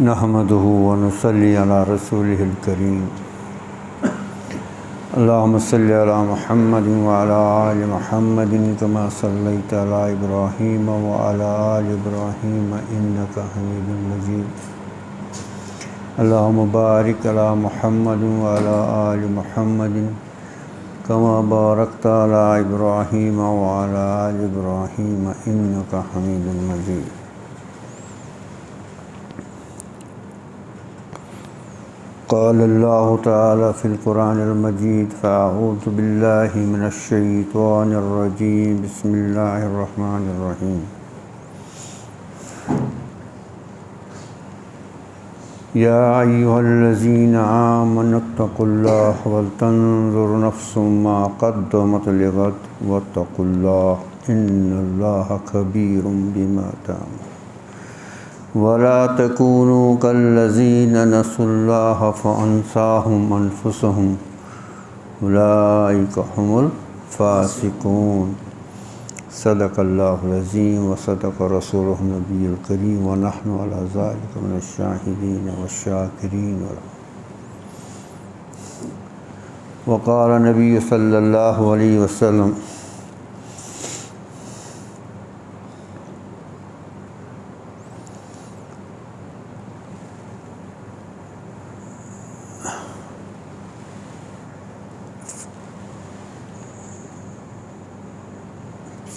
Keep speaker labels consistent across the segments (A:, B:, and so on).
A: نحمده ونصلي على رسوله الكريم اللهم صل على محمد وعلى آل محمد كما صليت على إبراهيم وعلى آل إبراهيم إنك حميد مجيد اللهم بارك على محمد وعلى آل محمد كما باركت على إبراهيم وعلى آل إبراهيم إنك حميد مجيد. قال الله تعالى في القرآن المجيد فأعوذ بالله من الشيطان الرجيم بسم الله الرحمن الرحيم. يا أيها الذين آمنوا اتقوا الله ولتنظر نفس ما قدمت لغد واتقوا الله إن الله خبير بما تعملون ولا تكونوا كالذين نسوا الله فأنساهم أنفسهم أولئك هم الفاسقون. صدق الله العظيم وصدق رسوله النبي الكريم ونحن على ذلك من الشاهدين والشاكرين. وقال النبي صلى الله عليه وسلم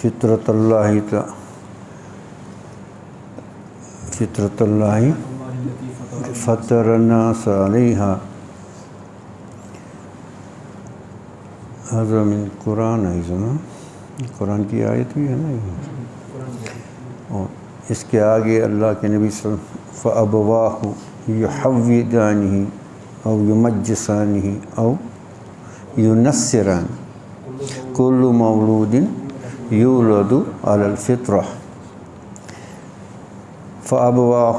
A: فطرت اللہ فطر الناس علیہا. حضرت من قرآن ہے نا، قرآن کی آیت بھی ہے نا یہ. اور اس کے آگے اللہ کے نبی صلی اللہ علیہ وسلم فَأَبَوَاهُ يُحَوِّدَانِهِ أَوْ يُمَجِّسَانِهِ أَوْ يُنَصِّرَانِ كُلُّ مَوْلُودٍ یولد علی الفطرہ فأبواہ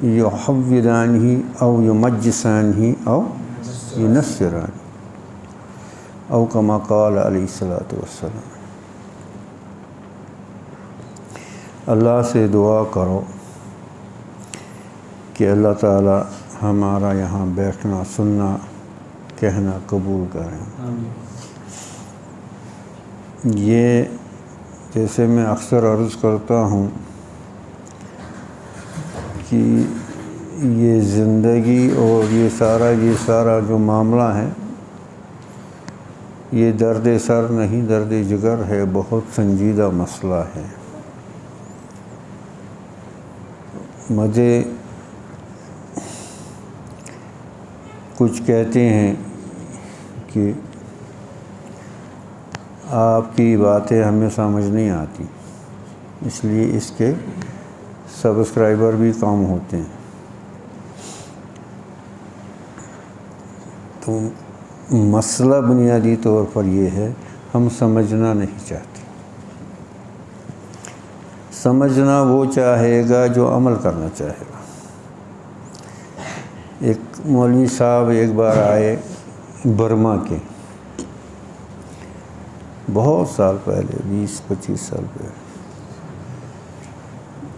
A: یحودانہ او یمجسانہ او ینصرانہ او کما قال علیہ الصلوۃ والسلام. اللہ سے دعا کرو کہ اللہ تعالی ہمارا یہاں بیٹھنا سننا کہنا قبول کریں. یہ جیسے میں اکثر عرض کرتا ہوں کہ یہ زندگی اور یہ سارا جو معاملہ ہے یہ درد سر نہیں درد جگر ہے، بہت سنجیدہ مسئلہ ہے. مجھے کچھ کہتے ہیں کہ آپ کی باتیں ہمیں سمجھ نہیں آتی، اس لیے اس کے سبسکرائبر بھی کم ہوتے ہیں. تو مسئلہ بنیادی طور پر یہ ہے ہم سمجھنا نہیں چاہتے. سمجھنا وہ چاہے گا جو عمل کرنا چاہے گا. ایک مولوی صاحب ایک بار آئے برما کے، بہت سال پہلے 20-25 سال پہلے.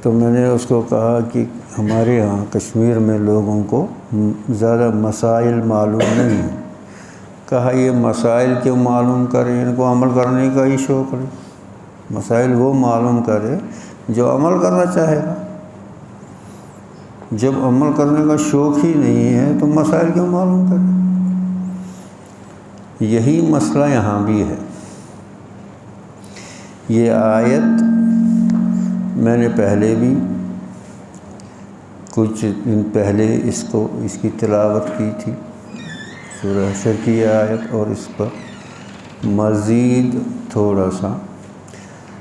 A: تو میں نے اس کو کہا کہ ہمارے ہاں کشمیر میں لوگوں کو زیادہ مسائل معلوم نہیں ہیں. کہا یہ مسائل کیوں معلوم کریں، ان کو عمل کرنے کا ہی شوق ہے. مسائل وہ معلوم کرے جو عمل کرنا چاہے گا. جب عمل کرنے کا شوق ہی نہیں ہے تو مسائل کیوں معلوم کریں. یہی مسئلہ یہاں بھی ہے. یہ آیت میں نے پہلے بھی کچھ دن پہلے اس کی تلاوت کی تھی، سورہ حشر کی آیت، اور اس پر مزید تھوڑا سا.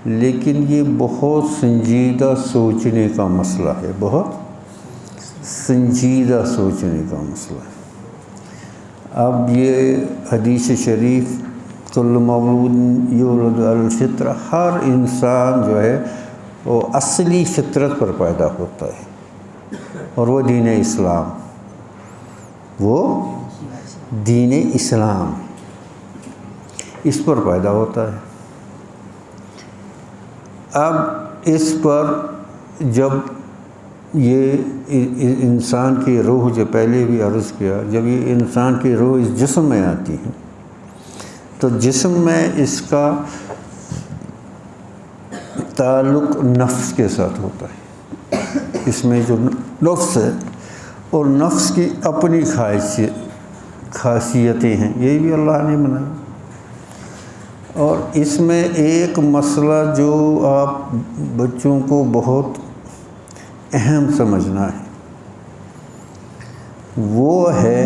A: لیکن یہ بہت سنجیدہ سوچنے کا مسئلہ ہے، بہت سنجیدہ سوچنے کا مسئلہ ہے. اب یہ حدیث شریف کل مولود یولد علی الفطرہ، ہر انسان جو ہے وہ اصلی فطرت پر پیدا ہوتا ہے، اور وہ دین اسلام، وہ دین اسلام اس پر پیدا ہوتا ہے. اب اس پر جب یہ انسان کی روح، جو پہلے بھی عرض کیا، جب یہ انسان کی روح اس جسم میں آتی ہے تو جسم میں اس کا تعلق نفس کے ساتھ ہوتا ہے۔ اس میں جو نفس ہے اور نفس کی اپنی خاصیتیں ہیں، یہ بھی اللہ نے بنائی۔ اور اس میں ایک مسئلہ جو آپ بچوں کو بہت اہم سمجھنا ہے، وہ ہے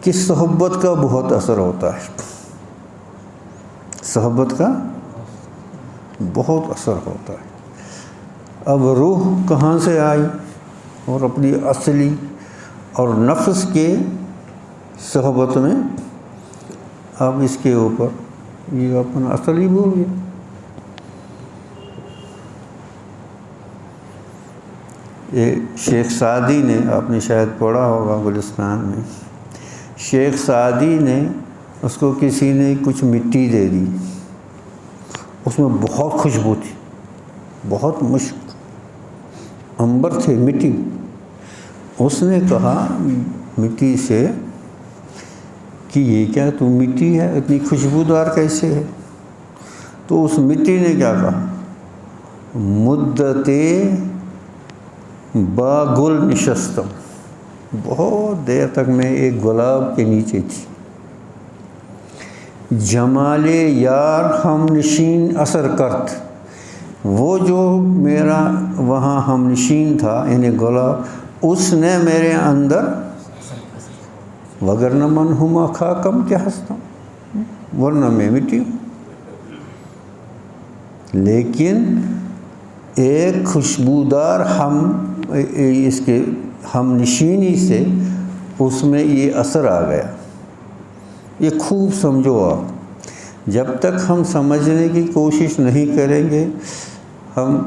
A: کہ صحبت کا بہت اثر ہوتا ہے۔ صحبت کا بہت اثر ہوتا ہے۔ اب روح کہاں سے آئی؟ اور اپنی اصلی اور نفس کے صحبت میں اب اس کے اوپر یہ اپنا اصل ہی بھول گیا۔ یہ شیخ سعدی نے، آپ نے شاید پڑھا ہوگا گلستان میں، شیخ سعدی نے اس کو کسی نے کچھ مٹی دے دی، اس میں بہت خوشبو تھی، بہت مشک، عنبر تھے، مٹی۔ اس نے کہا مٹی سے کہ یہ کیا، تو مٹی ہے، اتنی خوشبودار کیسے ہے؟ تو اس مٹی نے کیا کہا، مدت با گل نشستم، بہت دیر تک میں ایک گلاب کے نیچے تھی، جمال یار ہم نشین اثر کرت، وہ جو میرا وہاں ہم نشین تھا یعنی گلاب، اس نے میرے اندر، وگرنہ من ہما خاکم کیا ہستا، ورنہ میں مٹی ہوں۔ لیکن ایک خوشبودار اس کے ہم نشینی سے اس میں یہ اثر آ گیا۔ یہ خوب سمجھو آپ، جب تک ہم سمجھنے کی کوشش نہیں کریں گے ہم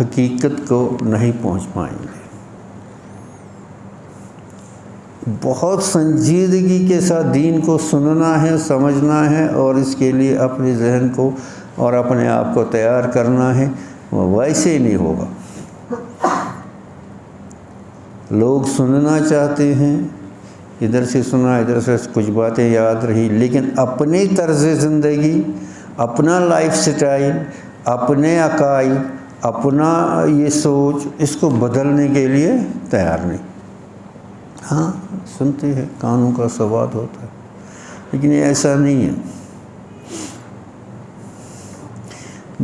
A: حقیقت کو نہیں پہنچ پائیں گے۔ بہت سنجیدگی کے ساتھ دین کو سننا ہے، سمجھنا ہے، اور اس کے لیے اپنے ذہن کو اور اپنے آپ کو تیار کرنا ہے۔ ویسے ہی نہیں ہوگا۔ لوگ سننا چاہتے ہیں، ادھر سے سنا، ادھر سے کچھ باتیں یاد رہی، لیکن اپنی طرز زندگی، اپنا لائف سٹائل، اپنے عقائد، اپنا یہ سوچ، اس کو بدلنے کے لیے تیار نہیں۔ ہاں سنتے ہیں، کانوں کا سواد ہوتا ہے، لیکن یہ ایسا نہیں ہے۔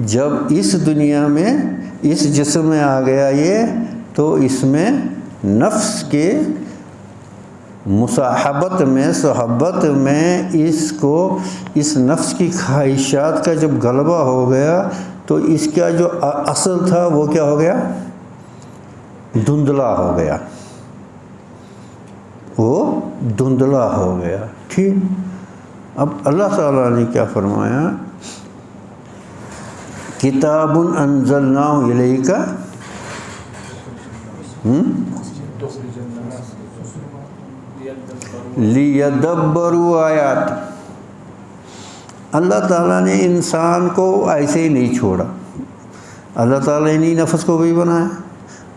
A: جب اس دنیا میں اس جسم میں آ گیا یہ، تو اس میں نفس کے مصاحبت میں، صحبت میں، اس نفس کی خواہشات کا جب غلبہ ہو گیا تو اس کا جو اصل تھا وہ کیا ہو گیا؟ دھندلا ہو گیا، وہ دھندلا ہو گیا۔ ٹھیک، اب اللہ تعالیٰ نے کیا فرمایا؟ کتاب انزلناہ الیک لیدبروا آیات۔ اللہ تعالیٰ نے انسان کو ایسے ہی نہیں چھوڑا۔ اللہ تعالیٰ نے نفس کو بھی بنایا،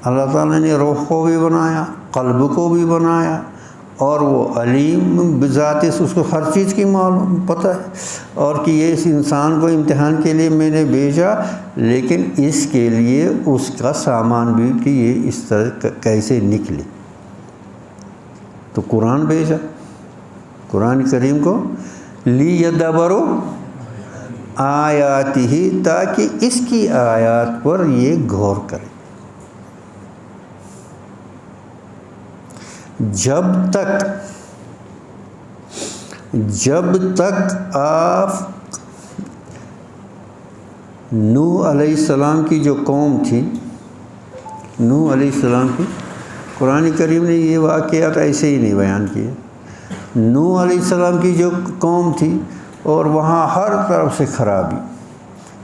A: اللہ تعالیٰ نے روح کو بھی بنایا، قلب کو بھی بنایا، اور وہ علیم بذات، اس کو ہر چیز کی معلوم پتہ ہے، اور کہ یہ اس انسان کو امتحان کے لیے میں نے بھیجا، لیکن اس کے لیے اس کا سامان بھی کہ یہ اس طرح کیسے نکلے، تو قرآن بھیجا، قرآن کریم کو، لیدبروا آیاتہ، تاکہ اس کی آیات پر یہ غور کرے۔ جب تک آپ نوح علیہ السلام کی جو قوم تھی، نوح علیہ السلام کی، قرآن کریم نے یہ واقعات ایسے ہی نہیں بیان کیے۔ نوح علیہ السلام کی جو قوم تھی، اور وہاں ہر طرف سے خرابی،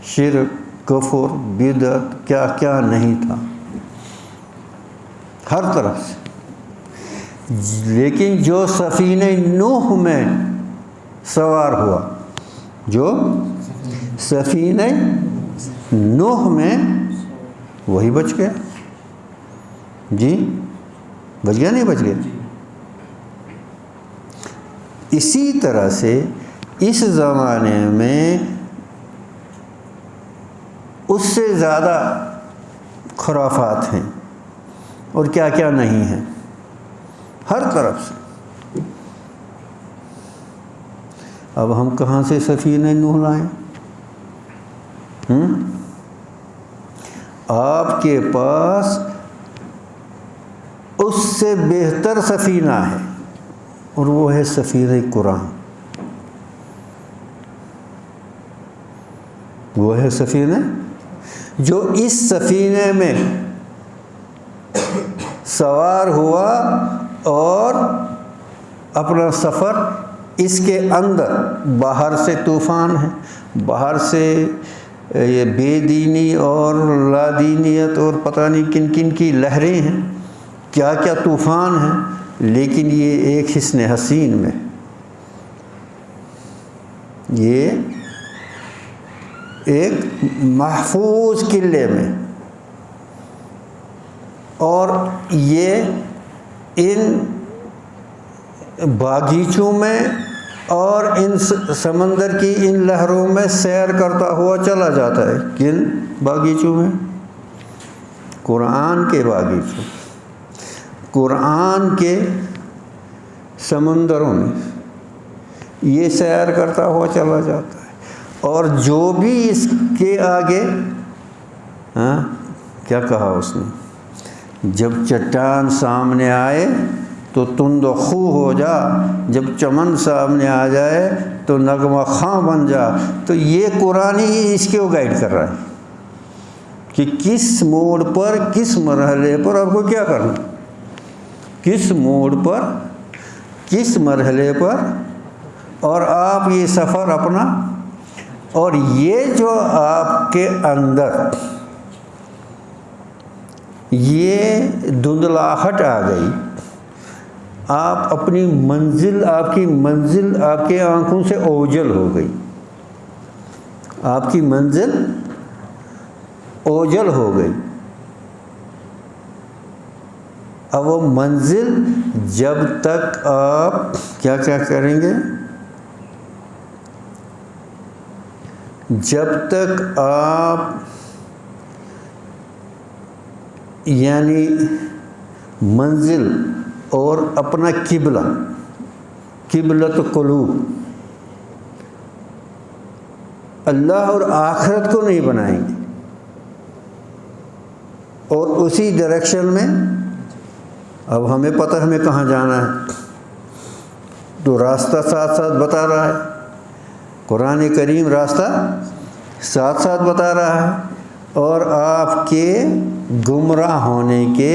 A: شرک، کفر، بدعت، کیا کیا نہیں تھا، ہر طرف سے۔ لیکن جو سفینہ نوح میں سوار ہوا، جو سفینہ نوح میں، وہی بچ گیا۔ جی بچ گیا نہیں بچ گیا؟ اسی طرح سے اس زمانے میں اس سے زیادہ خرافات ہیں اور کیا کیا نہیں ہیں ہر طرف سے۔ اب ہم کہاں سے سفینہ نوح لائیں؟ آپ کے پاس اس سے بہتر سفینہ ہے اور وہ ہے سفینہ قرآن۔ وہ ہے سفینہ جو اس سفینے میں سوار ہوا اور اپنا سفر اس کے اندر، باہر سے طوفان ہے، باہر سے یہ بے دینی اور لا دینیت اور پتہ نہیں کن کن کی لہریں ہیں، کیا کیا طوفان ہیں، لیکن یہ ایک حصن حسین میں، یہ ایک محفوظ قلعے میں، اور یہ ان باغیچوں میں اور ان سمندر کی ان لہروں میں سیر کرتا ہوا چلا جاتا ہے۔ کن باغیچوں میں؟ قرآن کے باغیچوں، قرآن کے سمندروں میں یہ سیر کرتا ہوا چلا جاتا ہے، اور جو بھی اس کے آگے کیا کہا اس نے، جب چٹان سامنے آئے تو تند و خو ہو جا، جب چمن سامنے آ جائے تو نغمہ خواں بن جا۔ تو یہ قرآن ہی اس کو گائیڈ کر رہا ہے کہ کس موڑ پر، کس مرحلے پر آپ کو کیا کرنا، کس موڑ پر، کس مرحلے پر، اور آپ یہ سفر اپنا، اور یہ جو آپ کے اندر یہ دھندلاہٹ آ گئی، آپ اپنی منزل، آپ کی منزل آپ کے آنکھوں سے اوجھل ہو گئی، آپ کی منزل اوجھل ہو گئی۔ اب وہ منزل جب تک آپ کیا کریں گے، جب تک آپ یعنی منزل اور اپنا قبلہ، قبلۃ قلوب، اللہ اور آخرت کو نہیں بنائیں گے اور اسی ڈائریکشن میں اب ہمیں پتہ ہمیں کہاں جانا ہے، تو راستہ ساتھ ساتھ بتا رہا ہے، قرآن کریم راستہ ساتھ ساتھ بتا رہا ہے، اور آپ کے گمراہ ہونے کے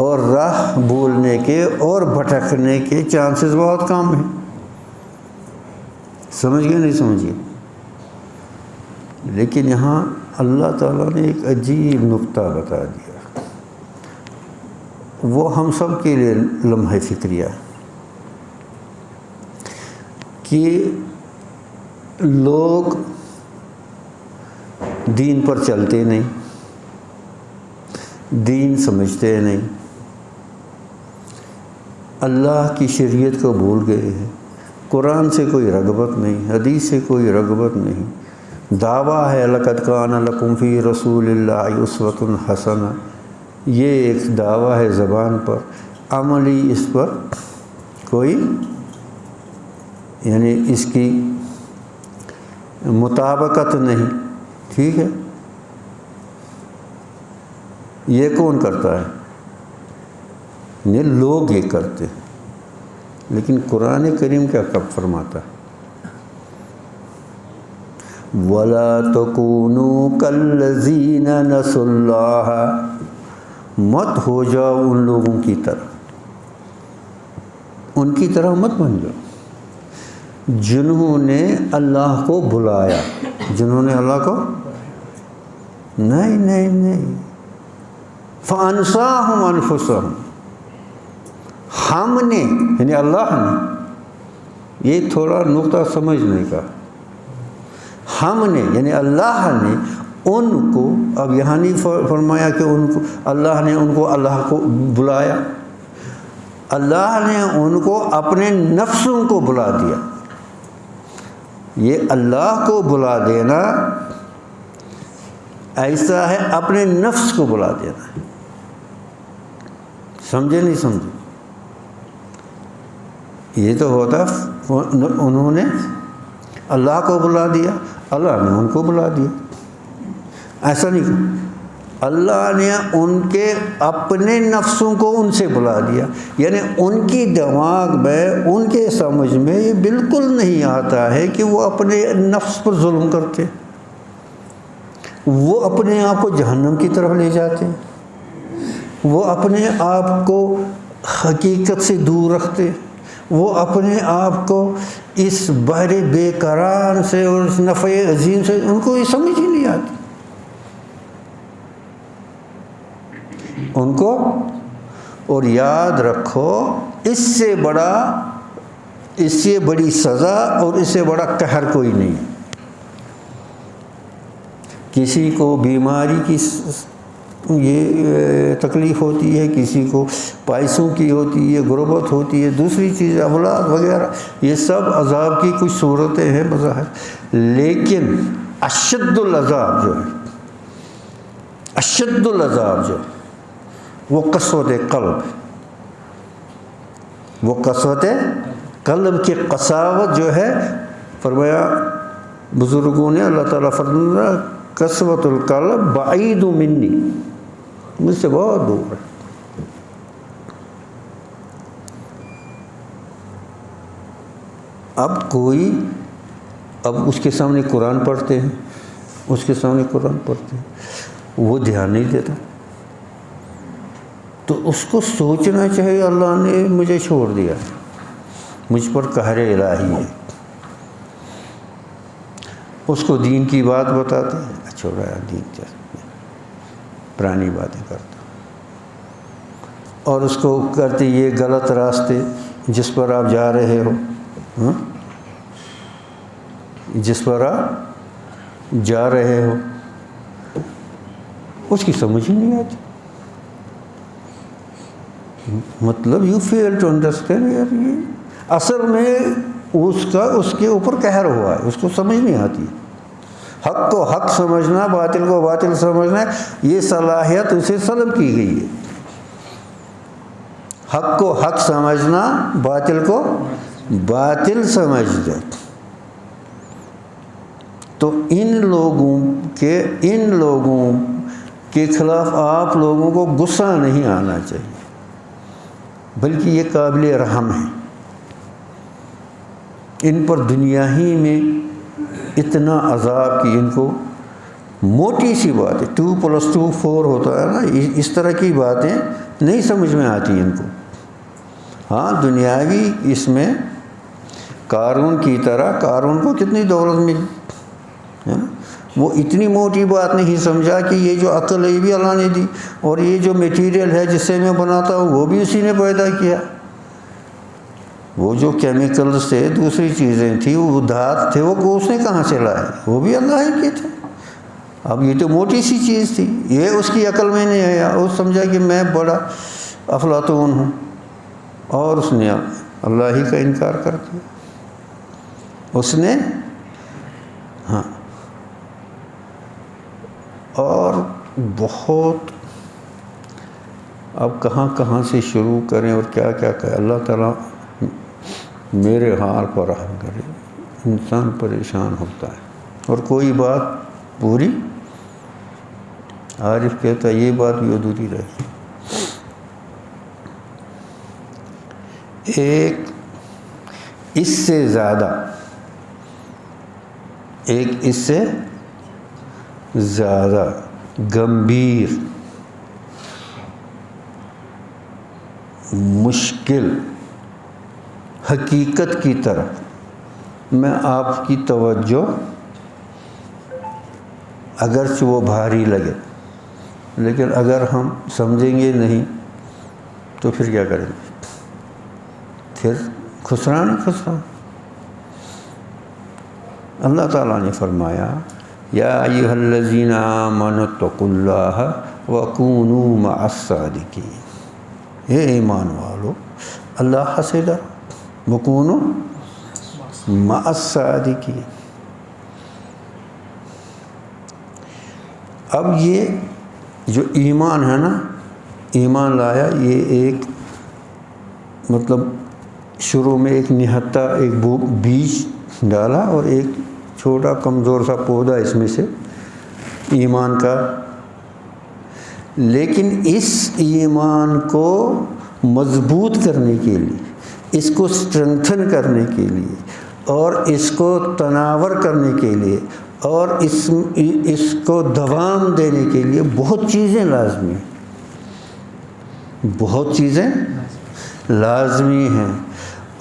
A: اور راہ بھولنے کے اور بھٹکنے کے چانسز بہت کم ہیں۔ سمجھ گئے نہیں سمجھ گئے؟ لیکن یہاں اللہ تعالیٰ نے ایک عجیب نکتہ بتا دیا، وہ ہم سب کے لیے لمحہ فکریہ ہے کہ لوگ دین پر چلتے نہیں، دین سمجھتے نہیں، اللہ کی شریعت کو بھول گئے ہیں، قرآن سے کوئی رغبت نہیں، حدیث سے کوئی رغبت نہیں، دعویٰ ہے لقد کان لکم فی رسول اللہ اسوۃ حسنہ، یہ ایک دعویٰ ہے زبان پر، عملی اس پر کوئی یعنی اس کی مطابقت نہیں۔ ٹھیک ہے، یہ کون کرتا ہے؟ یہ لوگ یہ کرتے ہیں، لیکن قرآن کریم کیا کب فرماتا ہے؟ وَلَا تَكُونُوا كَالَّذِينَ نَسُوا اللَّهَ، مت ہو جاؤ ان لوگوں کی طرح، ان کی طرح مت بن جاؤ جنہوں نے اللہ کو بلایا، جنہوں نے اللہ کو نہیں نہیں نہیں، فَأَنْسَاهُمْ أَنفُسَهُمْ، ہم نے یعنی اللہ نے، یہ تھوڑا نقطہ سمجھنے کا، ہم نے یعنی اللہ نے ان کو، اب یہاں نہیں فرمایا کہ ان کو اللہ نے ان کو اللہ کو بلایا، اللہ نے ان کو اپنے نفسوں کو بلا دیا۔ یہ اللہ کو بلا دینا ایسا ہے اپنے نفس کو بلا دینا، سمجھے نہیں سمجھے؟ یہ تو ہوتا انہوں نے اللہ کو بلا دیا، اللہ نے ان کو بلا دیا، ایسا نہیں کہا۔ اللہ نے ان کے اپنے نفسوں کو ان سے بلا دیا، یعنی ان کی دماغ میں، ان کے سمجھ میں یہ بالکل نہیں آتا ہے کہ وہ اپنے نفس پر ظلم کرتے، وہ اپنے آپ کو جہنم کی طرف لے جاتے، وہ اپنے آپ کو حقیقت سے دور رکھتے، وہ اپنے آپ کو اس بحر بے قرار سے اور اس نفع عظیم سے ان کو یہ سمجھ ہی نہیں آتی ان کو۔ اور یاد رکھو اس سے بڑی سزا اور اس سے بڑا قہر کوئی نہیں ہے۔ کسی کو بیماری کی یہ تکلیف ہوتی ہے، کسی کو پیسوں کی ہوتی ہے، غربت ہوتی ہے، دوسری چیز اولاد وغیرہ، یہ سب عذاب کی کچھ صورتیں ہیں بظاہر، لیکن اشد العذاب جو ہے، اشد العذاب جو ہے وہ قسوت قلب، وہ قسوت قلب کی قساوت جو ہے، فرمایا بزرگوں نے، اللہ تعالیٰ فرمایا قسوت القلب بعید منی، مجھ سے بہت دور ہے۔ اب اس کے سامنے قرآن پڑھتے ہیں، اس کے سامنے قرآن پڑھتے ہیں، وہ دھیان نہیں دیتا، تو اس کو سوچنا چاہیے اللہ نے مجھے چھوڑ دیا، مجھ پر قہر الہی ہے۔ اس کو دین کی بات بتاتے ہیں، چھوڑا دین چاہتے، پرانی باتیں کرتا، اور اس کو کرتے یہ غلط راستے جس پر آپ جا رہے ہو، جس پر آپ جا رہے ہو اس کی سمجھ ہی نہیں آتی، مطلب یو فیل ٹو انڈرسٹینڈ، یار یہ اصل میں اس کے اوپر قہر ہوا ہے، اس کو سمجھ نہیں آتی۔ حق کو حق سمجھنا، باطل کو باطل سمجھنا، یہ صلاحیت اسے سلب کی گئی ہے۔ حق کو حق سمجھنا، باطل کو باطل سمجھنا، تو ان لوگوں کے خلاف آپ لوگوں کو غصہ نہیں آنا چاہیے، بلکہ یہ قابل رحم ہے۔ ان پر دنیا ہی میں اتنا عذاب کی، ان کو موٹی سی بات ہے، 2+2 4 ہوتا ہے نا، اس طرح کی باتیں نہیں سمجھ میں آتی ان کو۔ ہاں دنیاوی اس میں قارون کی طرح، قارون کو کتنی دولت ملی ہے نا، وہ اتنی موٹی بات نہیں سمجھا کہ یہ جو عقل ہے یہ بھی اللہ نے دی، اور یہ جو میٹیریل ہے جس سے میں بناتا ہوں وہ بھی اسی نے پیدا کیا، وہ جو کیمیکل سے دوسری چیزیں تھیں، وہ دھات تھے، وہ اس نے کہاں سے لائے، وہ بھی اللہ ہی کے تھے۔ اب یہ تو موٹی سی چیز تھی، یہ اس کی عقل میں نہیں آیا، وہ سمجھا کہ میں بڑا افلاطون ہوں، اور اس نے اللہ ہی کا انکار کر دیا، اس نے ہاں۔ اور بہت، اب کہاں سے شروع کریں اور کیا کریں، اللہ تعالیٰ میرے حال پر رحم کرے، انسان پریشان ہوتا ہے، اور کوئی بات پوری، عارف کہتا ہے یہ بات بھی ادھوری رہی۔ ایک اس سے زیادہ گمبھیر مشکل حقیقت کی طرف میں آپ کی توجہ، اگرچہ وہ بھاری لگے لیکن اگر ہم سمجھیں گے نہیں تو پھر کیا کریں گے، پھر خسران۔ اللہ تعالیٰ نے فرمایا یا ایھا الذین آمنوا اتقوا اللہ وکونوا مع الصادقین، اے ایمان والو اللہ سے ڈرو، وکونوا مع الصادقین۔ اب یہ جو ایمان ہے نا، ایمان لایا، یہ ایک مطلب شروع میں ایک نہتا ایک بیج ڈالا اور ایک چھوٹا کمزور سا پودا اس میں سے ایمان کا، لیکن اس ایمان کو مضبوط کرنے کے لیے، اس کو اسٹرنگتھن کرنے کے لیے اور اس کو تناور کرنے کے لیے اور اس کو دوام دینے کے لیے بہت چیزیں لازمی ہیں، بہت چیزیں لازمی ہیں،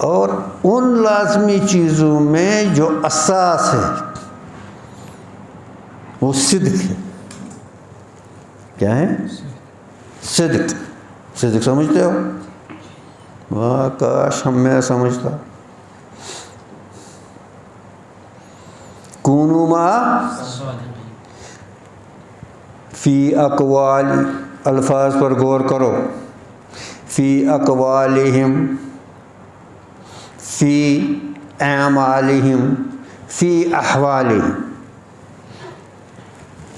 A: اور ان لازمی چیزوں میں جو اساس ہے وہ صدق ہے۔ کیا ہے؟ صدق۔ صدق سمجھتے ہو؟ واہ کاش ہم میں سمجھتا۔ کونوا مع فی اقوال، الفاظ پر غور کرو، فی اقوالہم، فی اعمالہم، فی احوالہم،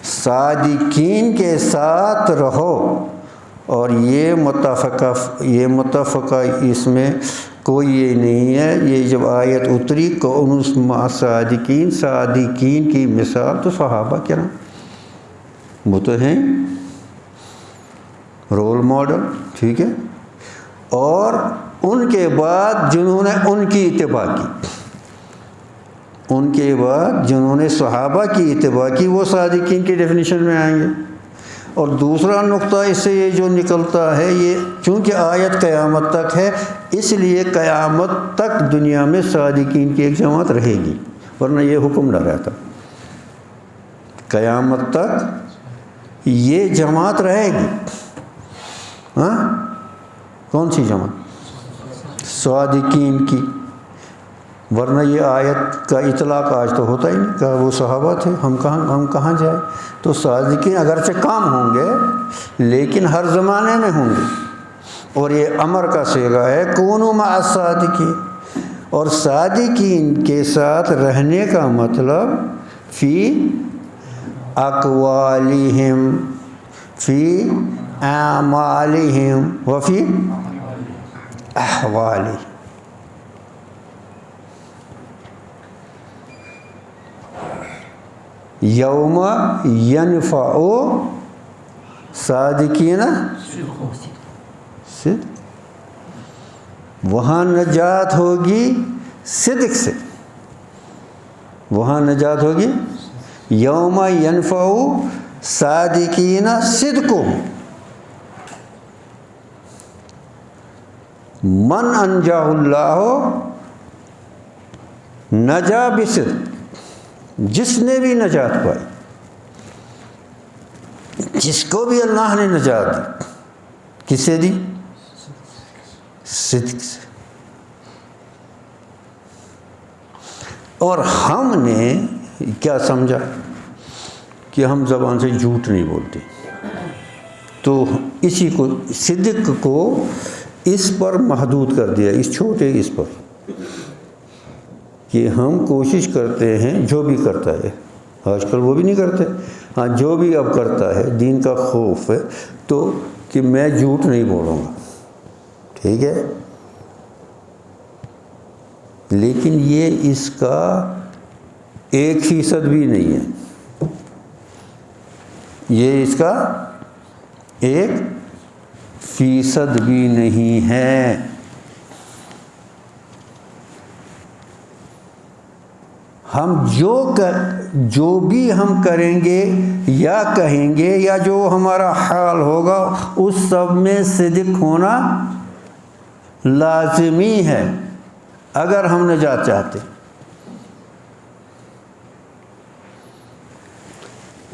A: صادقین کے ساتھ رہو۔ اور یہ متفقہ اس میں کوئی یہ نہیں ہے، یہ جب آیت اتری کونوا مع صادقین، صادقین کی مثال تو صحابہ کرام، وہ تو ہیں رول ماڈل، ٹھیک ہے، اور ان کے بعد جنہوں نے ان کی اتباع کی، ان کے بعد جنہوں نے صحابہ کی اتباع کی، وہ صادقین کی ڈیفینیشن میں آئیں گے۔ اور دوسرا نقطہ اس سے یہ جو نکلتا ہے، یہ چونکہ آیت قیامت تک ہے، اس لیے قیامت تک دنیا میں صادقین کی ایک جماعت رہے گی، ورنہ یہ حکم نہ رہتا۔ قیامت تک یہ جماعت رہے گی۔ ہاں، کون سی جماعت؟ صادقین کی، ورنہ یہ آیت کا اطلاق آج تو ہوتا ہی نہیں، کہ وہ صحابہ تھے، ہم کہاں جائیں۔ تو صادقین اگرچہ کام ہوں گے لیکن ہر زمانے میں ہوں گے، اور یہ امر کا صیغہ ہے کونوا مع الصادقین، اور صادقین کے ساتھ رہنے کا مطلب فی اقوالہم، فی اعمالہم، وفی احوالہم۔ یوم ینفع صادقین صدق، وہاں نجات ہوگی صدق سے، وہاں نجات ہوگی۔ یوم ینفع صادقین صدقہم، من انجاہ اللہ نجا بصدق، جس نے بھی نجات پائی، جس کو بھی اللہ نے نجات دی، کس سے دی؟ صدق سے۔ اور ہم نے کیا سمجھا کہ ہم زبان سے جھوٹ نہیں بولتے، تو اسی کو صدق کو اس پر محدود کر دیا، اس چھوٹے اس پر، کہ ہم کوشش کرتے ہیں، جو بھی کرتا ہے آج کل وہ بھی نہیں کرتے، ہاں جو بھی اب کرتا ہے، دین کا خوف ہے تو کہ میں جھوٹ نہیں بولوں گا، ٹھیک ہے، لیکن یہ اس کا 1% بھی نہیں ہے، یہ اس کا 1% بھی نہیں ہے۔ ہم جو بھی ہم کریں گے یا کہیں گے یا جو ہمارا حال ہوگا، اس سب میں صدق ہونا لازمی ہے اگر ہم نجات چاہتے۔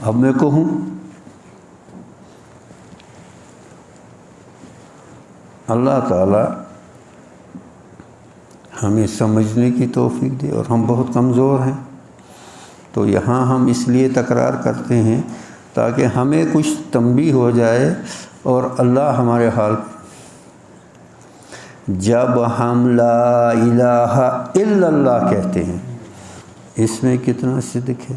A: اب میں کہوں، اللہ تعالی ہمیں سمجھنے کی توفیق دے، اور ہم بہت کمزور ہیں، تو یہاں ہم اس لیے تکرار کرتے ہیں تاکہ ہمیں کچھ تنبیہ ہو جائے اور اللہ ہمارے حال جب ہم لا الہ الا اللہ کہتے ہیں اس میں کتنا صدق ہے.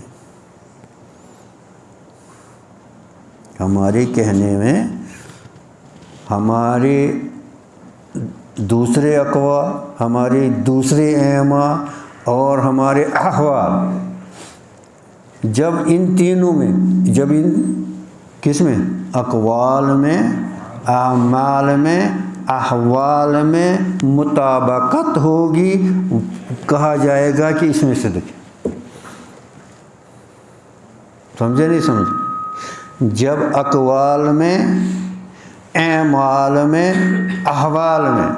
A: ہمارے کہنے میں ہمارے دوسرے اقوال، ہمارے دوسرے اعمال اور ہمارے احوال، جب ان تینوں میں، جب ان کس میں، اقوال میں، اعمال میں، احوال میں مطابقت ہوگی، کہا جائے گا کہ اس میں صدق ہے. سمجھے نہیں سمجھے؟ جب اقوال میں، اعمال میں، احوال میں،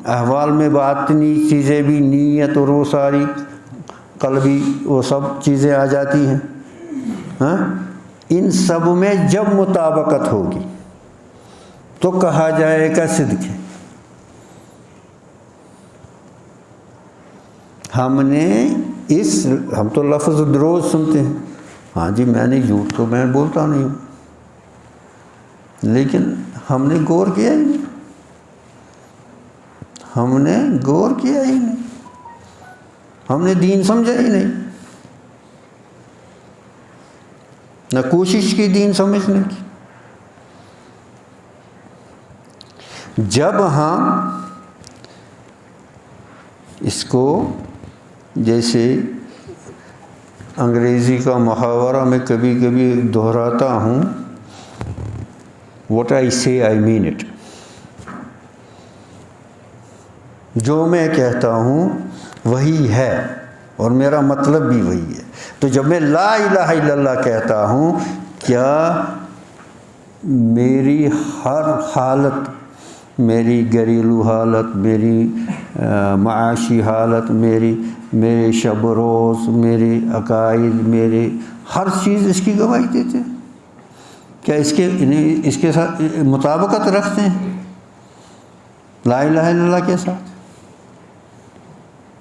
A: احوال میں باطنی چیزیں بھی، نیت اور وہ ساری قلبی وہ سب چیزیں آ جاتی ہیں، ان سب میں جب مطابقت ہوگی تو کہا جائے گا صدق ہے. ہم تو لفظ روز سنتے ہیں، ہاں جی میں نے جھوٹ تو میں بولتا نہیں ہوں، لیکن ہم نے غور کیا ہی نہیں، ہم نے غور کیا ہی نہیں، ہم نے دین سمجھا ہی نہیں، نہ کوشش کی دین سمجھنے کی. جب ہم اس کو، جیسے انگریزی کا محاورہ میں کبھی کبھی دہراتا ہوں، what I say I mean it، جو میں کہتا ہوں وہی ہے اور میرا مطلب بھی وہی ہے. تو جب میں لا الہ الا اللہ کہتا ہوں، کیا میری ہر حالت، میری گھریلو حالت، میری معاشی حالت، میرے شب و روز، میرے عقائد، میرے ہر چیز اس کی گواہی دیتے ہیں؟ کیا اس کے ساتھ مطابقت رکھتے ہیں لا الہ الا اللہ کے ساتھ؟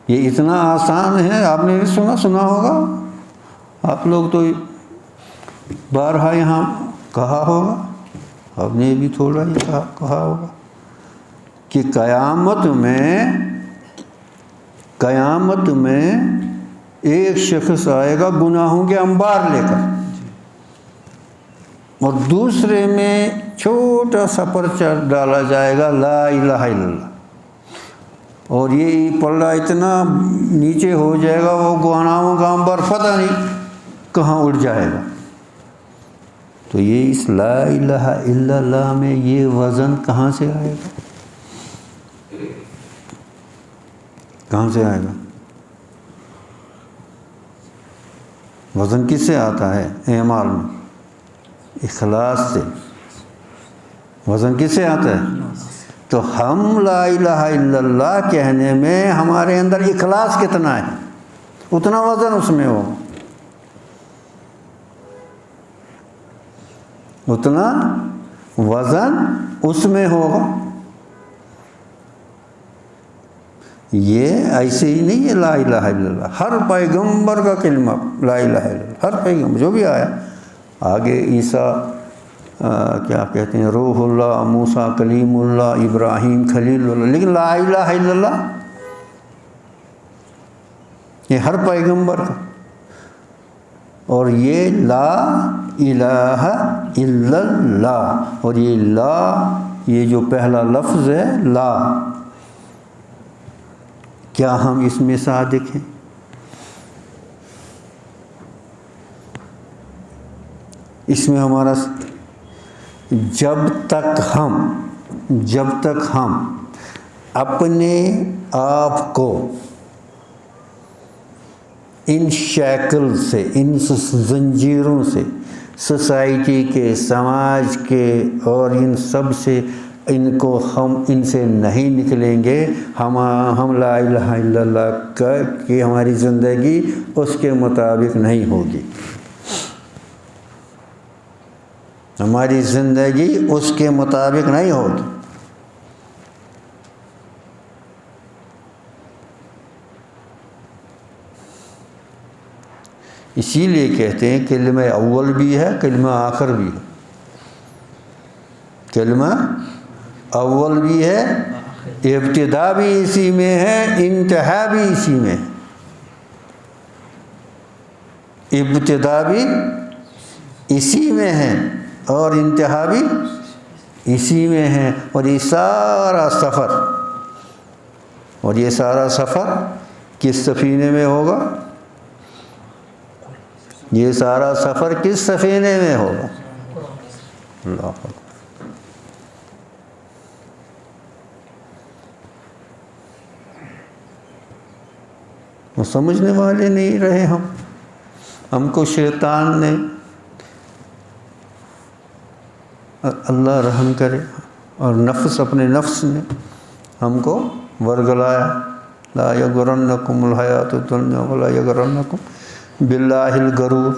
A: یہ اتنا آسان ہے. آپ نے بھی سنا ہوگا، آپ لوگ تو بارہا یہاں کہا ہوگا، آپ نے بھی تھوڑا ہی کہا ہوگا کہ قیامت میں ایک شخص آئے گا گناہوں کے انبار لے کر، اور دوسرے میں چھوٹا سا پرچہ ڈالا جائے گا لا الہ الا اللہ، اور یہ پلڑا اتنا نیچے ہو جائے گا وہ گناہوں کا انبار پتہ نہیں کہاں اڑ جائے گا. تو یہ اس لا الہ الا اللہ میں یہ وزن کہاں سے آئے گا؟ کہاں سے آئے گا؟ وزن کس سے آتا ہے؟ اعمال میں، اخلاص سے. وزن کس سے آتا ہے؟ تو ہم لا الہ الا اللہ کہنے میں ہمارے اندر اخلاص کتنا ہے، اتنا وزن اس میں ہو، اتنا وزن اس میں ہوگا. یہ ایسے ہی نہیں ہے لا الہ الا اللہ. ہر پیغمبر کا کلمہ لا الہ الا اللہ، ہر پیغمبر جو بھی آیا. آگے عیسیٰ کیا کہتے ہیں، روح اللہ، موسیٰ کلیم اللہ، ابراہیم خلیل اللہ، لیکن لا الہ الا اللہ یہ ہر پیغمبر کا. اور یہ لا الہ الا اللہ، اور یہ لا، یہ جو پہلا لفظ ہے لا، کیا ہم اس میں صادق ہیں؟ اس میں ہمارا جب تک ہم اپنے آپ کو ان شیکل سے، ان زنجیروں سے، سوسائٹی کے، سماج کے اور ان سب سے ہم ان سے نہیں نکلیں گے، ہم لا الہ الا اللہ کی ہماری زندگی اس کے مطابق نہیں ہوگی، ہماری زندگی اس کے مطابق نہیں ہوگی. اسی لیے کہتے ہیں کلمہ اول بھی ہے، کلمہ آخر بھی ہے، کلمہ اول بھی ہے، ابتدا بھی اسی میں ہے، انتہا بھی اسی میں ہے۔ ابتدا بھی اسی میں ہے اور انتہا بھی اسی میں ہے، اور یہ سارا سفر کس سفینے میں ہوگا؟ یہ سارا سفر کس سفینے میں ہوگا؟ اللہ اکبر۔ وہ سمجھنے والے نہیں رہے ہم کو شیطان نے، اللہ رحم کرے، اور اپنے نفس نے ہم کو ورگلایا، لا یغرنکم الحیات الدنیا ولا یغرنکم باللہ الغرور۔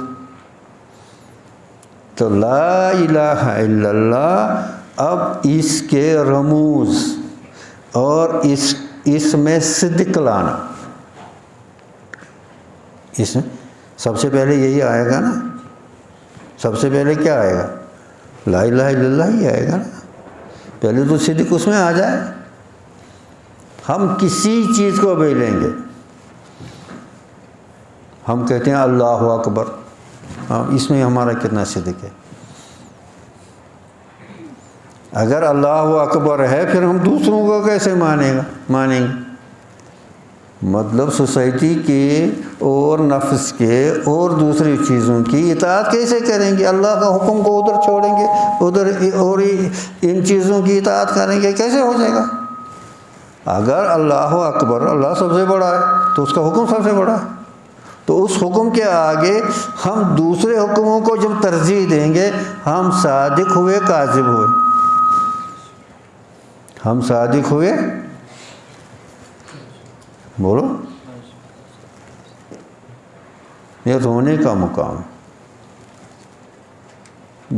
A: تو لا الہ الا اللہ اب اس کے رموز اور اس میں صدق لانا، اس میں سب سے پہلے یہی آئے گا نا، سب سے پہلے کیا آئے گا؟ لا الہ الا اللہ ہی آئے گا نا، پہلے تو صدق اس میں آ جائے۔ ہم کسی چیز کو بھی لیں گے، ہم کہتے ہیں اللہ اکبر، اس میں ہمارا کتنا صدق ہے؟ اگر اللہ اکبر ہے پھر ہم دوسروں کو کیسے مانیں گے؟ مطلب سوسائٹی کے اور نفس کے اور دوسری چیزوں کی اطاعت کیسے کریں گے؟ اللہ کا حکم کو ادھر چھوڑیں گے، ادھر اور ان چیزوں کی اطاعت کریں گے، کیسے ہو جائے گا؟ اگر اللہ اکبر، اللہ سب سے بڑا ہے تو اس کا حکم سب سے بڑا ہے، تو اس حکم کے آگے ہم دوسرے حکموں کو جب ترجیح دیں گے، ہم صادق ہوئے کاذب ہوئے؟ ہم صادق ہوئے، بولو، یہ رونے کا مقام،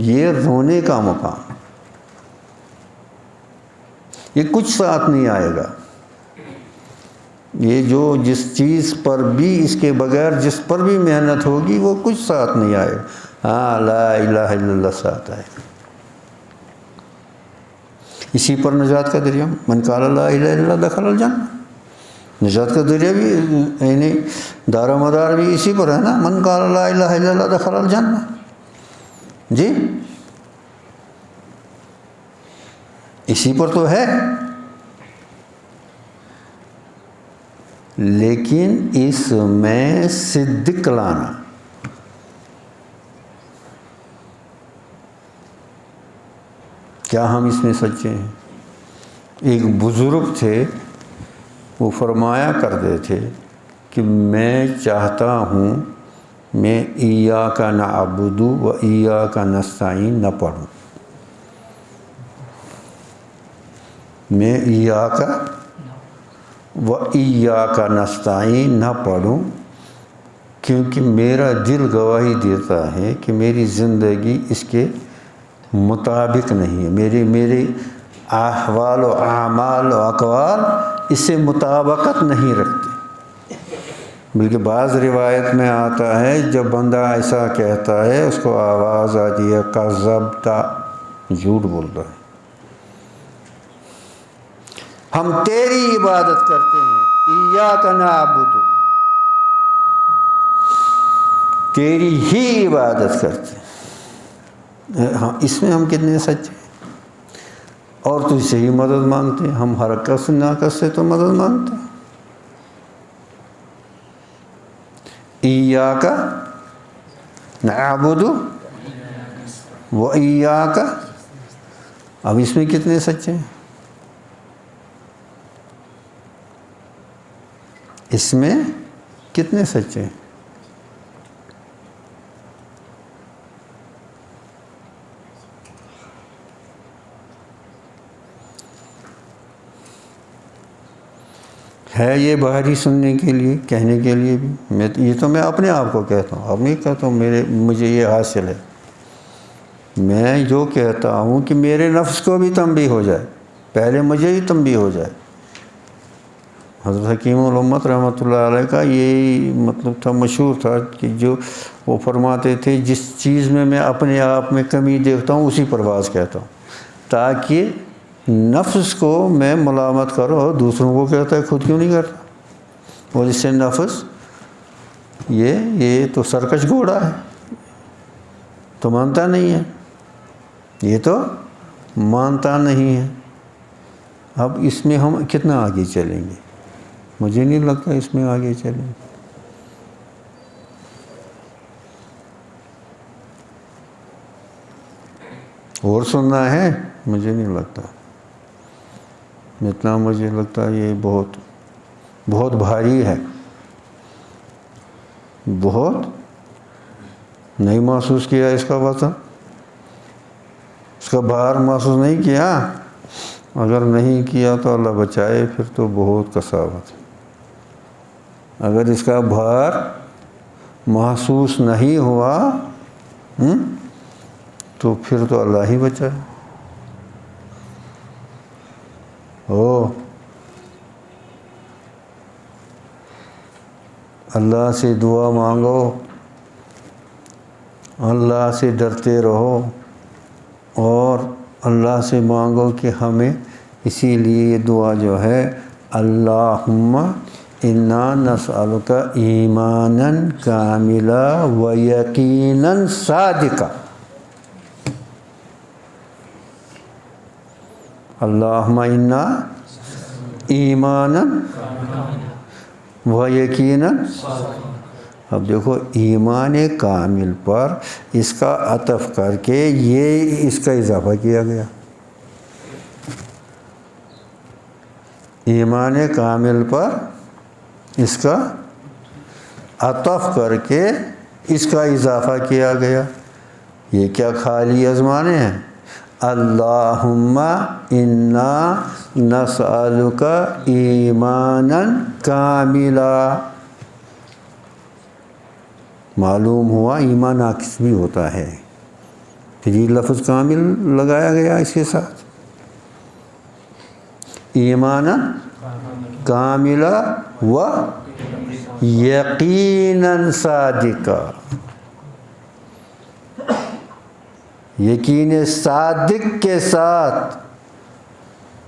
A: یہ رونے کا مقام، یہ کچھ ساتھ نہیں آئے گا۔ یہ جو جس چیز پر بھی اس کے بغیر جس پر بھی محنت ہوگی وہ کچھ ساتھ نہیں آئے گا۔ ہاں لا الہ الا اللہ ساتھ آئے گا۔ اسی پر نجات کا ذریعہ، من قال لا الہ الا اللہ دخل الجنہ، نجات کا ذریعہ بھی یعنی دار و مدار بھی اسی پر ہے نا، من قال لا الہ الا اللہ دخل الجنہ۔ جی اسی پر تو ہے، لیکن اس میں صدق لانا۔ کیا ہم اس میں سچے ہیں؟ ایک بزرگ تھے، وہ فرمایا کرتے تھے کہ میں چاہتا ہوں میں ایاک نعبد و ایاک نستعین نہ پڑھوں، میں ایاک و ایاک نستعین نہ پڑھوں، کیونکہ میرا دل گواہی دیتا ہے کہ میری زندگی اس کے مطابق نہیں ہے، میرے احوال و اعمال و اقوال اس سے مطابقت نہیں رکھتے۔ بلکہ بعض روایت میں آتا ہے جب بندہ ایسا کہتا ہے اس کو آواز آتی ہے کذبتا، جھوٹ بولتا ہے، ہم تیری عبادت کرتے ہیں، ایاک نعبد، تیری ہی عبادت کرتے ہیں۔ ہاں اس میں ہم کتنے سچے ہیں؟ اور تجھ سے ہی مدد مانگتے ہیں، ہم حرکت سے ناقص سے تو مدد مانگتے ہیں۔ ایاک نعبد و ایاک، اب اس میں کتنے سچے ہیں؟ اس میں کتنے سچے ہیں؟ ہے یہ باہری سننے کے لیے، کہنے کے لیے بھی، یہ تو میں اپنے آپ کو کہتا ہوں، اب نہیں کہتا ہوں مجھے یہ حاصل ہے، میں جو کہتا ہوں کہ میرے نفس کو بھی تنبیہ ہو جائے، پہلے مجھے ہی تنبیہ ہو جائے حضرت حکیم الامت رحمۃ اللہ علیہ کا یہی مطلب تھا، مشہور تھا کہ جو وہ فرماتے تھے جس چیز میں اپنے آپ میں کمی دیکھتا ہوں اسی پر باز کہتا ہوں، تاکہ نفس کو میں ملامت کروں اور دوسروں کو کہتا ہے خود کیوں نہیں کرتا، اور اس سے نفس یہ تو سرکش گھوڑا ہے، تو مانتا نہیں ہے، یہ تو مانتا نہیں ہے۔ اب اس میں ہم کتنا آگے چلیں گے؟ مجھے نہیں لگتا اس میں آگے چلیں گے۔ اور سننا ہے؟ مجھے نہیں لگتا، اتنا مجھے لگتا ہے یہ بہت بہت بھاری ہے، بہت نہیں محسوس کیا اس کا وزن، اس کا بھار محسوس نہیں کیا؟ اگر نہیں کیا تو اللہ بچائے، پھر تو بہت کساوت ہے۔ اگر اس کا بھار محسوس نہیں ہوا تو پھر تو اللہ ہی بچائے۔ اللہ سے دعا مانگو، اللہ سے ڈرتے رہو، اور اللہ سے مانگو کہ ہمیں، اسی لیے یہ دعا جو ہے اللہم انا نسألک ایمانا کاملا و یقینا صادقا، اللہم انا ایمانا و یقینا۔ اب دیکھو ایمان کامل پر اس کا عطف کر کے یہ اس کا اضافہ کیا گیا، ایمان کامل پر اس کا عطف کر کے اس کا اضافہ کیا گیا۔ یہ کیا خالی ازمانے ہیں؟ اللہم انا نسألک ایمانا کاملا، معلوم ہوا ایمان ناقص بھی ہوتا ہے، پھر یہ لفظ کامل لگایا گیا اس کے ساتھ، ایمانا کاملا و یقینا صادقا، یقین صادق کے ساتھ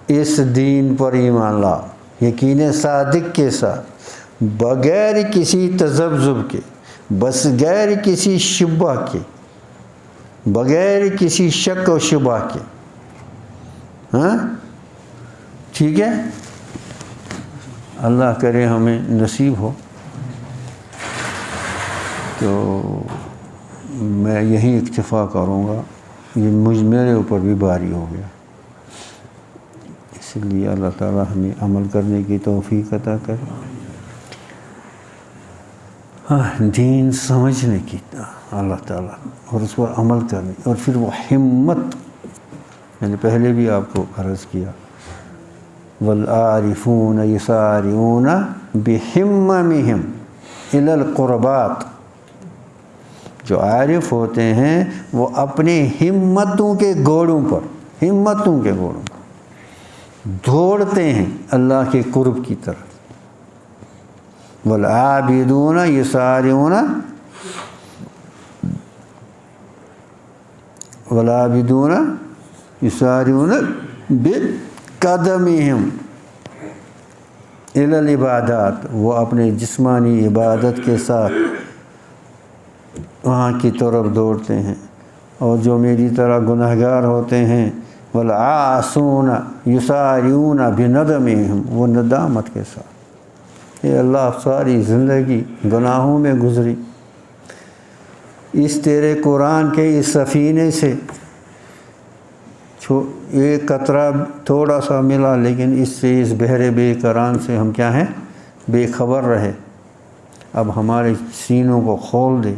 A: اس دین پر ایمان لا، یقین صادق کے ساتھ، بغیر کسی تذبذب کے، بس غیر کسی شبہ کے، بغیر کسی شک و شبہ کے، ہاں ٹھیک ہے؟ اللہ کرے ہمیں نصیب ہو۔ تو میں یہیں اکتفا کروں گا، یہ میرے اوپر بھی بھاری ہو گیا، اس لیے اللہ تعالی ہمیں عمل کرنے کی توفیق عطا کرے، دین سمجھنے کی اللہ تعالیٰ، اور اس پر عمل کرنے، اور پھر وہ ہمت، میں نے پہلے بھی آپ کو عرض کیا، والعارفون یسارعون بہممہم الی القربات، جو عارف ہوتے ہیں وہ اپنے ہمتوں کے گھوڑوں پر دوڑتے ہیں اللہ کے قرب کی طرف۔ والعابدون یسارعون بقدمہم الی العبادات، وہ اپنے جسمانی عبادت کے ساتھ وہاں کی طرف دوڑتے ہیں، اور جو میری طرح گنہگار ہوتے ہیں والعاصون یسارعون بندمہم، وہ ندامت کے ساتھ، اے اللہ ساری زندگی گناہوں میں گزری، اس تیرے قرآن کے اس سفینے سے ایک قطرہ تھوڑا سا ملا، لیکن اس سے، اس بحر بے کران سے ہم کیا ہیں؟ بے خبر رہے، اب ہمارے سینوں کو کھول دے،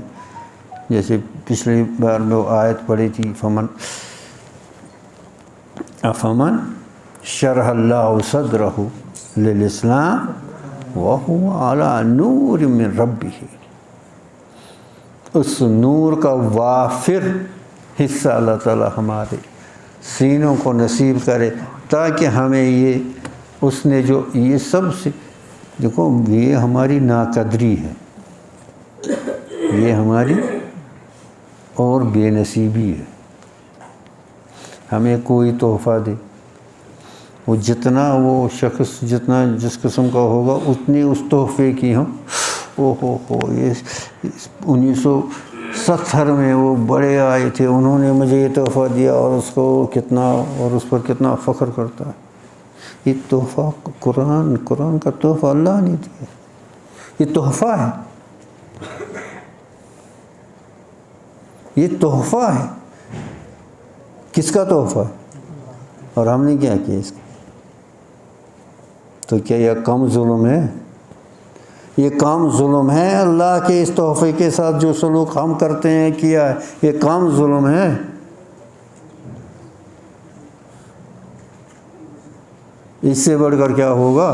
A: جیسے پچھلی بار میں وہ آیت پڑھی تھی، افمن شرح اللہ صدرہ للاسلام وَهُوَ عَلَى نُورٍ مِّن رَبِّهِ، اس نور کا وافر حصہ اللہ تعالی ہمارے سینوں کو نصیب کرے، تاکہ ہمیں یہ اس نے جو یہ سب سے دیکھو یہ ہماری ناقدری ہے، یہ ہماری اور بے نصیبی ہے۔ ہمیں کوئی تحفہ دے، وہ جتنا وہ شخص جتنا جس قسم کا ہوگا اتنی اس تحفے کی ہم یہ 1970 میں وہ بڑے آئے تھے، انہوں نے مجھے یہ تحفہ دیا، اور اس کو کتنا اور اس پر کتنا فخر کرتا ہے۔ یہ تحفہ قرآن کا تحفہ اللہ نے دیا، یہ تحفہ ہے، یہ تحفہ ہے۔ کس کا تحفہ ہے؟ اور ہم نے کیا کیا اس کا؟ تو کیا یہ کم ظلم ہے؟ یہ کام ظلم ہے اللہ کے اس تحفے کے ساتھ جو سلوک ہم کرتے ہیں کیا ہے، یہ کام ظلم ہے؟ اس سے بڑھ کر کیا ہوگا؟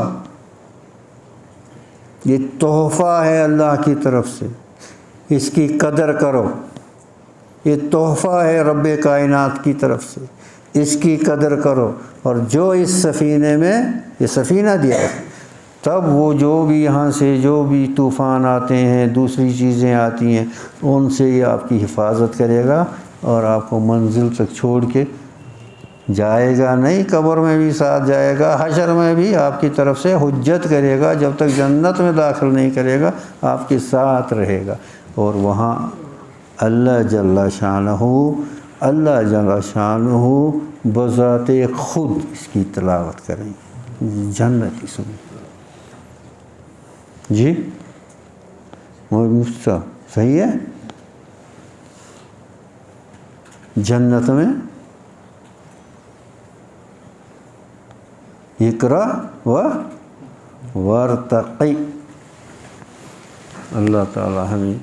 A: یہ تحفہ ہے اللہ کی طرف سے، اس کی قدر کرو۔ یہ تحفہ ہے رب کائنات کی طرف سے، اس کی قدر کرو۔ اور جو اس سفینے میں یہ سفینہ دیا ہے، تب وہ جو بھی یہاں سے جو بھی طوفان آتے ہیں، دوسری چیزیں آتی ہیں، ان سے یہ آپ کی حفاظت کرے گا اور آپ کو منزل تک چھوڑ کے جائے گا نہیں، قبر میں بھی ساتھ جائے گا، حشر میں بھی آپ کی طرف سے حجت کرے گا، جب تک جنت میں داخل نہیں کرے گا آپ کے ساتھ رہے گا۔ اور وہاں اللہ جل شانہ بذات خود اس کی تلاوت کریں، جنت اس میں۔ جی مفتی صاحب صحیح ہے؟ جنت میں اقرا وارتقی، اللہ تعالی ہمیں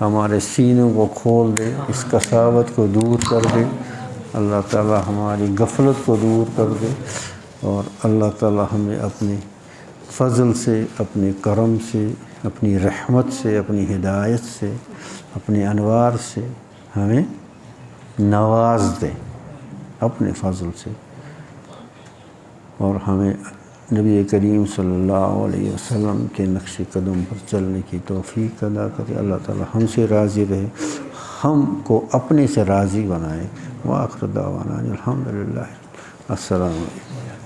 A: ہمارے سینوں کو کھول دے، اس کساوت کو دور کر دے، اللہ تعالی ہماری غفلت کو دور کر دے، اور اللہ تعالی ہمیں اپنے فضل سے، اپنے کرم سے، اپنی رحمت سے، اپنی ہدایت سے، اپنے انوار سے ہمیں نواز دے اپنے فضل سے، اور ہمیں نبی کریم صلی اللہ علیہ وسلم کے نقش قدم پر چلنے کی توفیق عطا کرے۔ اللہ تعالی ہم سے راضی رہے، ہم کو اپنے سے راضی بنائے۔ وآخر دعوانا الحمدللہ۔ السلام علیکم۔